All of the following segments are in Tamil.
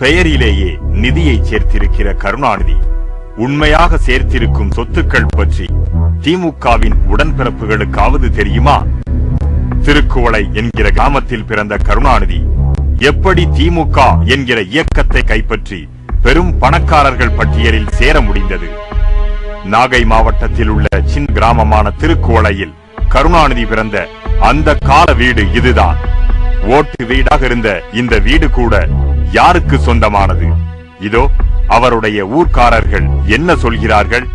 பெயரிலேயே நிதியை சேர்த்திருக்கிற கருணாநிதி உண்மையாக சேர்த்திருக்கும் சொத்துக்கள் பற்றி திமுகவின் உடன்பிறப்புகளுக்காவது தெரியுமா? திருக்குவளை என்கிற கிராமத்தில் பிறந்த கருணாநிதி எப்படி திமுக என்கிற இயக்கத்தை கைப்பற்றி பெரும் பணக்காரர்கள் பட்டியலில் சேர முடிந்தது? நாகை மாவட்டத்தில் உள்ள சின் கிராமமான திருக்குவளையில் கருணாநிதி பிறந்த அந்த கால வீடு இதுதான். ஓட்டு வீடாக இருந்த இந்த வீடு கூட யாருக்கு சொந்தமானது? இதோ அவருடைய ஊர்க்காரர்கள் என்ன சொல்கிறார்கள்.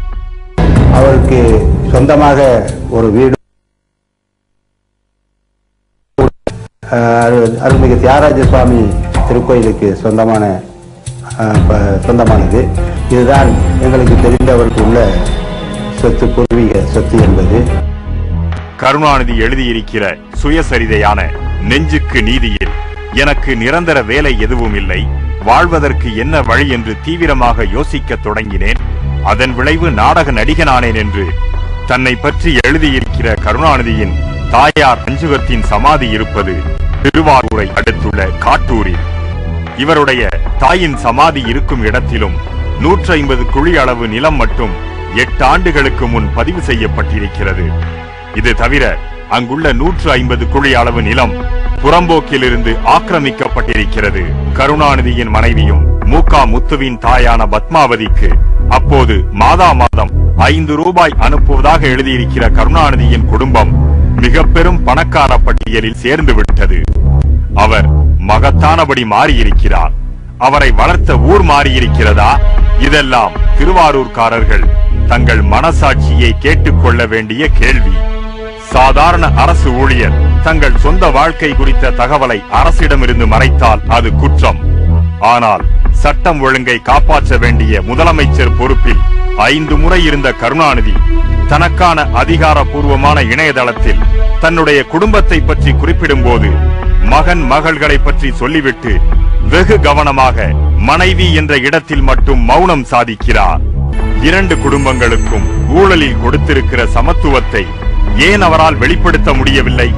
அவருக்கு சொந்தமாக ஒரு வீடு அருள்மிகு தியாகராஜ சுவாமி திருக்கோயிலுக்கு சொந்தமானது. இதுதான் எங்களுக்கு தெரிந்தவருக்கு உள்ள சொத்து, பூர்வீக சொத்து என்பது. கருணாநிதி எழுதியிருக்கிற சுயசரிதையான நெஞ்சுக்கு நீதியில் எனக்கு நிரந்தர வேலை எதுவும் இல்லை, வாழ்வதற்கு என்ன வழி என்று தீவிரமாக யோசிக்க தொடங்கினேன். அதன் விளைவு நாடக நடிகனானேன் என்று தன்னை பற்றி எழுதியிருக்கிற கருணாநிதியின் தாயார் பஞ்சுகத்தின் சமாதி இருப்பது திருவாரூரை அடுத்துள்ள காட்டூரில். இவருடைய தாயின் சமாதி இருக்கும் இடத்திலும் 150 குழி அளவு நிலம் மட்டும் 8 ஆண்டுகளுக்கு முன் பதிவு செய்யப்பட்டிருக்கிறது. இது தவிர அங்குள்ள 150 குழி அளவு நிலம் புறம்போக்கில் இருந்து ஆக்கிரமிக்கப்பட்டிருக்கிறது. கருணாநிதியின் மனைவியும் மூகா முத்துவின் தாயான பத்மாவதிக்கு அப்போது மாதா மாதம் 5 ரூபாய் அனுப்புவதாக எழுதியிருக்கிற கருணாநிதியின் குடும்பம் மிக பெரும் பணக்கார பட்டியலில் சேர்ந்து விட்டது. அவர் மகத்தானபடி மாறியிருக்கிறார். அவரை வளர்த்த ஊர் மாறியிருக்கிறதா? இதெல்லாம் திருவாரூர்காரர்கள் தங்கள் மனசாட்சியை கேட்டுக்கொள்ள வேண்டிய கேள்வி. சாதாரண அரசு ஊழியர் தங்கள் சொந்த வாழ்க்கை குறித்த தகவலை அரசிடமிருந்து மறைத்தால் அது குற்றம். ஆனால் சட்டம் ஒழுங்கை காப்பாற்ற வேண்டிய முதலமைச்சர் பொறுப்பில் 5 முறை இருந்த கருணாநிதி தனக்கான அதிகாரப்பூர்வமான இணையதளத்தில் தன்னுடைய குடும்பத்தை பற்றி குறிப்பிடும் போது மகன் மகள்களை பற்றி சொல்லிவிட்டு வெகு கவனமாக மனைவி என்ற இடத்தில் மட்டும் மௌனம் சாதிக்கிறார். 2 குடும்பங்களுக்கும் ஊழலில் கொடுத்திருக்கிற சமத்துவத்தை ஏன் அவரால் வெளிப்படுத்த முடியவில்லை?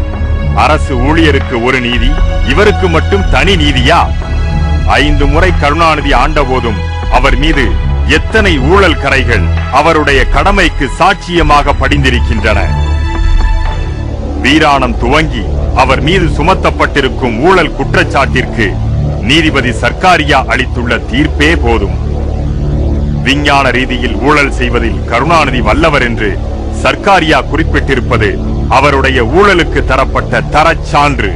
அரசு ஊழியருக்கு ஒரு நீதி, இவருக்கு மட்டும் தனி நீதியா? 5 முறை கருணாநிதி ஆண்டபோதும் அவர் மீது எத்தனை ஊழல் கரைகள் அவருடைய கடமைக்கு சாட்சியமாக படிந்திருக்கின்றன. வீராணம் துவங்கி அவர் மீது சுமத்தப்பட்டிருக்கும் ஊழல் குற்றச்சாட்டிற்கு நீதிபதி சர்க்காரியா அளித்துள்ள தீர்ப்பே போதும். விஞ்ஞான ரீதியில் ஊழல் செய்வதில் கருணாநிதி வல்லவர் என்று சர்க்காரியா குறிப்பிட்டிருப்பது அவருடைய ஊழலுக்கு தரப்பட்ட தரச்சான்று.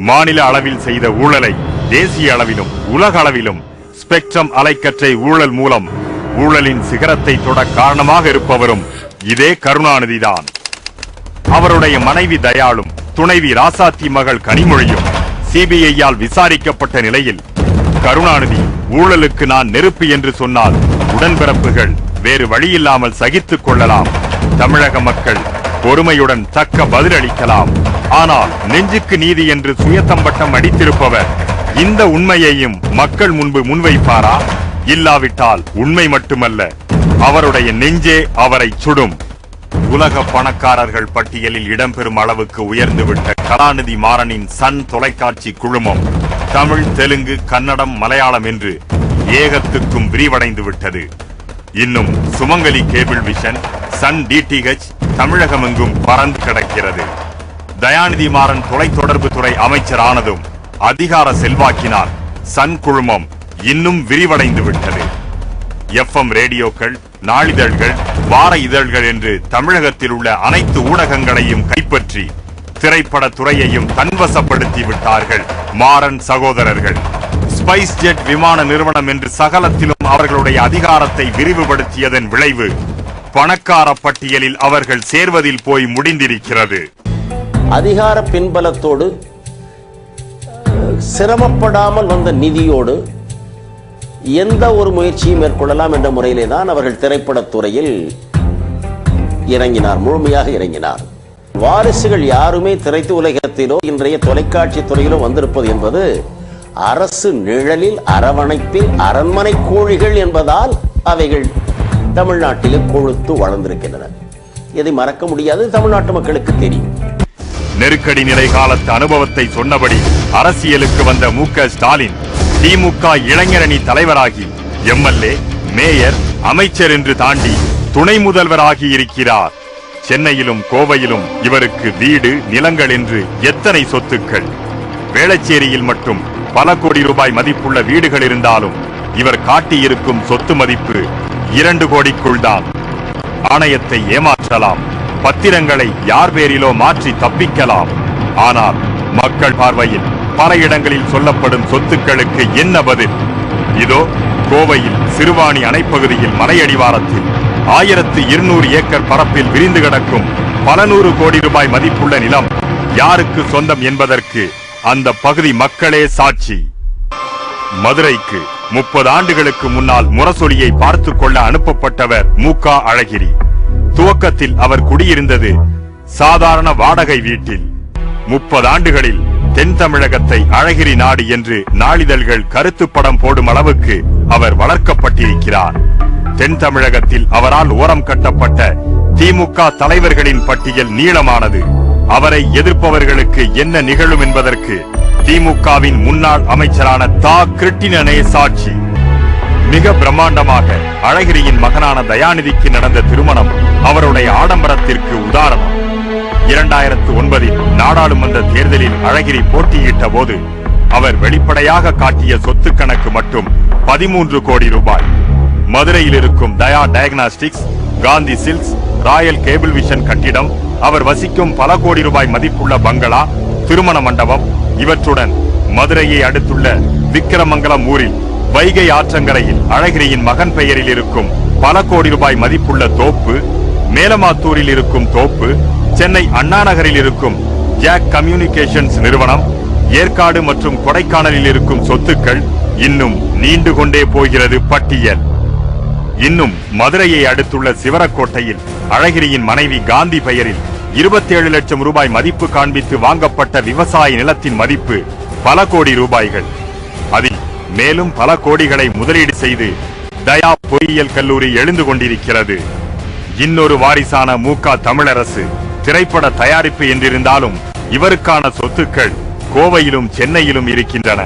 மாநில அளவில் செய்த ஊழலை தேசிய அளவிலும் உலக அளவிலும் ஸ்பெக்ட்ரம் அலைக்கற்றை ஊழல் மூலம் ஊழலின் சிகரத்தை தொட காரணமாக இருப்பவரும் இதே கருணாநிதிதான். அவருடைய மனைவி தயாளும் துணைவி ராசாத்தி மகள் கனிமொழியும் சிபிஐயால் விசாரிக்கப்பட்ட நிலையில் கருணாநிதி ஊழலுக்கு நான் நெருப்பு என்று சொன்னால் உடன்பிறப்புகள் வேறு வழியில்லாமல் சகித்துக் கொள்ளலாம். தமிழக மக்கள் பொறுமையுடன் தக்க பதிலளிக்கலாம். ஆனால் நெஞ்சுக்கு நீதி என்று சுயத்தம்பட்டம் அடித்திருப்பவர் இந்த உண்மையையும் மக்கள் முன்பு முன்வைப்பாரா? இல்லாவிட்டால் உண்மை மட்டுமல்ல, அவருடைய நெஞ்சே அவரை சுடும். உலக பணக்காரர்கள் பட்டியலில் இடம்பெறும் அளவுக்கு உயர்ந்துவிட்ட கலாநிதி மாறனின் சன் தொலைக்காட்சி குழுமம் தமிழ், தெலுங்கு, கன்னடம், மலையாளம் என்று ஏகத்துக்கும் விரிவடைந்து விட்டது. இன்னும் சுமங்கலி கேபிள் விஷன், சன் டிடிஹெச் தமிழகமெங்கும் பறந்து கிடக்கிறது. தயாநிதி மாறன் தொலைத்தொடர்பு துறை அமைச்சர் ஆனதும் அதிகார செல்வாக்கினால் சன் குழுமம் இன்னும் விரிவடைந்து விட்டது. FM ரேடியோக்கள், நாளிதழ்கள், வார இதழ்கள் என்று தமிழகத்தில் உள்ள அனைத்து ஊடகங்களையும் கைப்பற்றி திரைப்பட துறையையும் தன்வசப்படுத்தி விட்டார்கள் மாறன் சகோதரர்கள். ஸ்பைஸ் ஜெட் விமான நிறுவனம் என்று சகலத்திலும் அவர்களுடைய அதிகாரத்தை விரிவுபடுத்தியதன் விளைவு பணக்கார பட்டியலில் அவர்கள் சேர்வதில் போய் முடிந்திருக்கிறது. அதிகார பின்பலத்தோடு சிரமப்படாமல் வந்த நிதியோடு எந்த ஒரு முயற்சியும் மேற்கொள்ளலாம் என்ற முறையிலே தான் அவர்கள் திரைப்படத்துறையில் இறங்கினார், முழுமையாக இறங்கினார். வாரிசுகள் யாருமே திரைத்து உலகத்திலோ இன்றைய தொலைக்காட்சி துறையிலோ வந்திருப்பது என்பது அரசு நிழலில் அரவணைப்பில் அரண்மனை கோழிகள் என்பதால் அவைகள் தமிழ்நாட்டிலே கொழுத்து வளர்ந்திருக்கின்றன. இதை மறக்க முடியாது, தமிழ்நாட்டு மக்களுக்கு தெரியும். நெருக்கடி நிலை காலத்து அனுபவத்தை சொன்னபடி அரசியலுக்கு வந்த மு.க. ஸ்டாலின் திமுக இளைஞரணி தலைவராகி எம்எல்ஏ, மேயர், அமைச்சர் என்று தாண்டி துணை முதல்வராகி இருக்கிறார். சென்னையிலும் கோவையிலும் இவருக்கு வீடு, நிலங்கள் என்று எத்தனை சொத்துக்கள்! வேளச்சேரியில் மட்டும் பல கோடி ரூபாய் மதிப்புள்ள வீடுகள் இருந்தாலும் இவர் காட்டியிருக்கும் சொத்து மதிப்பு 2 கோடிக்குள் தான். ஆணையத்தை ஏமாற்றலாம், பத்திரங்களை யார் பேரிலோ மாற்றி தப்பிக்கலாம். ஆனால் மக்கள் பார்வையில் பல இடங்களில் சொல்லப்படும் சொத்துக்களுக்கு என்ன பதில்? இதோ கோவையில் சிறுவாணி அணைப்பகுதியில் மலையடிவாரத்தில் 1200 ஏக்கர் பரப்பில் விரிந்து கிடக்கும் பல 100 கோடி ரூபாய் மதிப்புள்ள நிலம் யாருக்கு சொந்தம் என்பதற்கு அந்த பகுதி மக்களே சாட்சி. மதுரைக்கு 30 ஆண்டுகளுக்கு முன்னால் முரசொலியை பார்த்துக் கொள்ள அனுப்பப்பட்டவர் மு.க. அழகிரி. துவக்கத்தில் அவர் குடியிருந்தது சாதாரண வாடகை வீட்டில். 30 ஆண்டுகளில் தென் தமிழகத்தை அழகிரி நாடு என்று நாளிதழ்கள் கருத்து படம் போடும் அளவுக்கு அவர் வளர்க்கப்பட்டிருக்கிறார். தென் தமிழகத்தில் அவரால் ஓரம் கட்டப்பட்ட திமுக தலைவர்களின் பட்டியல் நீளமானது. அவரை எதிர்ப்பவர்களுக்கு என்ன நிகழும் என்பதற்கு திமுகவின் முன்னாள் அமைச்சரான தா. கிருட்டிணனே சாட்சி. மிக பிரம்மாண்டமாக அழகிரியின் மகனான தயாநிதிக்கு நடந்த திருமணம் அவருடைய ஆடம்பரத்திற்கு உதாரணம். 2009 நாடாளுமன்ற தேர்தலில் அழகிரி போட்டியிட்ட போது அவர் வெளிப்படையாக காட்டிய சொத்து கணக்கு மட்டும் 13 கோடி ரூபாய். மதுரையில் இருக்கும் Daya diagnostics, Gandhi silks, royal cable vision கட்டிடம், அவர் வசிக்கும் பல கோடி ரூபாய் மதிப்புள்ள பங்களா, திருமண மண்டபம், இவற்றுடன் மதுரையை அடுத்துள்ள விக்கிரமங்கலம் ஊரில் வைகை ஆற்றங்கரையில் அழகிரியின் மகன் பெயரில் இருக்கும் பல கோடி ரூபாய் மதிப்புள்ள தோப்பு, மேலமாத்தூரில் இருக்கும் தோப்பு, சென்னை அண்ணா நகரில் இருக்கும் ஜாக் கம்யூனிகேஷன்ஸ் நிறுவனம், ஏற்காடு மற்றும் கொடைக்கானலில் இருக்கும் சொத்துக்கள், இன்னும் நீண்டு கொண்டே போகிறது பட்டியல். இன்னும் மதுரையை அடுத்துள்ள சிவரக்கோட்டையில் அழகிரியின் மனைவி காந்தி பெயரில் 27 லட்சம் ரூபாய் மதிப்பு காண்பித்து வாங்கப்பட்ட விவசாய நிலத்தின் மதிப்பு பல கோடி ரூபாய்கள். அதில் மேலும் பல கோடிகளை முதலீடு செய்து தயா பொறியியல் கல்லூரி எழுந்து கொண்டிருக்கிறது. இன்னொரு வாரிசான மு.க. தமிழரசு திரைப்பட தயாரிப்பு என்றிருந்தாலும் இவருக்கான சொத்துக்கள் கோவையிலும் சென்னையிலும் இருக்கின்றன.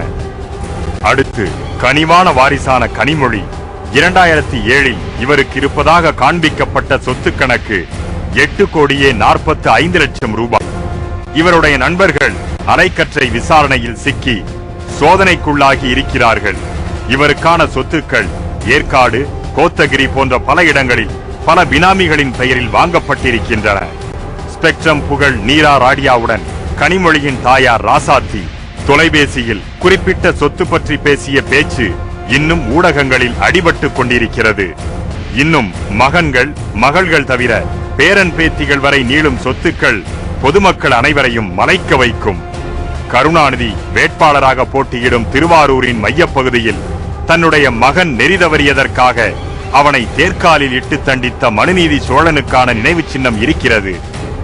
அடுத்து கனிவான வாரிசான கனிமொழி. 2007 இவருக்கு இருப்பதாக காண்பிக்கப்பட்ட சொத்து கணக்கு 8 கோடியே 45 லட்சம் ரூபாய். இவருடைய நண்பர்கள் அரைக்கற்றை விசாரணையில் சிக்கி சோதனைக்குள்ளாகி இருக்கிறார்கள். இவருக்கான சொத்துக்கள் ஏற்காடு, கோத்தகிரி போன்ற பல இடங்களில் பல பினாமிகளின் பெயரில் வாங்கப்பட்டிருக்கின்றன. ஸ்பெக்ட்ரம் புகழ் நீரா ராடியாவுடன் கனிமொழியின் தாயார் ராசாத்தி தொலைபேசியில் குறிப்பிட்ட சொத்து பற்றி பேசிய பேச்சு இன்னும் ஊடகங்களில் அடிபட்டுக் கொண்டிருக்கிறது. இன்னும் மகன்கள், மகள்கள் தவிர பேரன் பேத்திகள் வரை நீளும் சொத்துக்கள் பொதுமக்கள் அனைவரையும் மலைக்க வைக்கும். கருணாநிதி வேட்பாளராக போட்டியிடும் திருவாரூரின் மையப்பகுதியில் தன்னுடைய மகன் நெறி தவறியதற்காக அவனை தேர்காலில் இட்டு தண்டித்த மனுநீதி சோழனுக்கான நினைவு சின்னம் இருக்கிறது.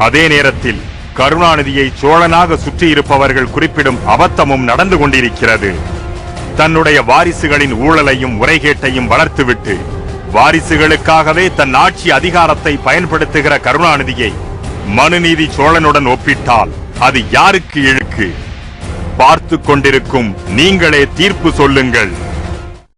அதே நேரத்தில் கருணாநிதியை சோழனாக சுற்றியிருப்பவர்கள் குறிப்பிடும் அபத்தமும் நடந்து கொண்டிருக்கிறது. தன்னுடைய வாரிசுகளின் ஊழலையும் முறைகேட்டையும் வளர்த்துவிட்டு வாரிசுகளுக்காகவே தன் ஆட்சி அதிகாரத்தை பயன்படுத்துகிற கருணாநிதியை மனுநீதி சோழனுடன் ஒப்பிட்டால் அது யாருக்கு இழுக்கு? பார்த்து கொண்டிருக்கும் நீங்களே தீர்ப்பு சொல்லுங்கள்.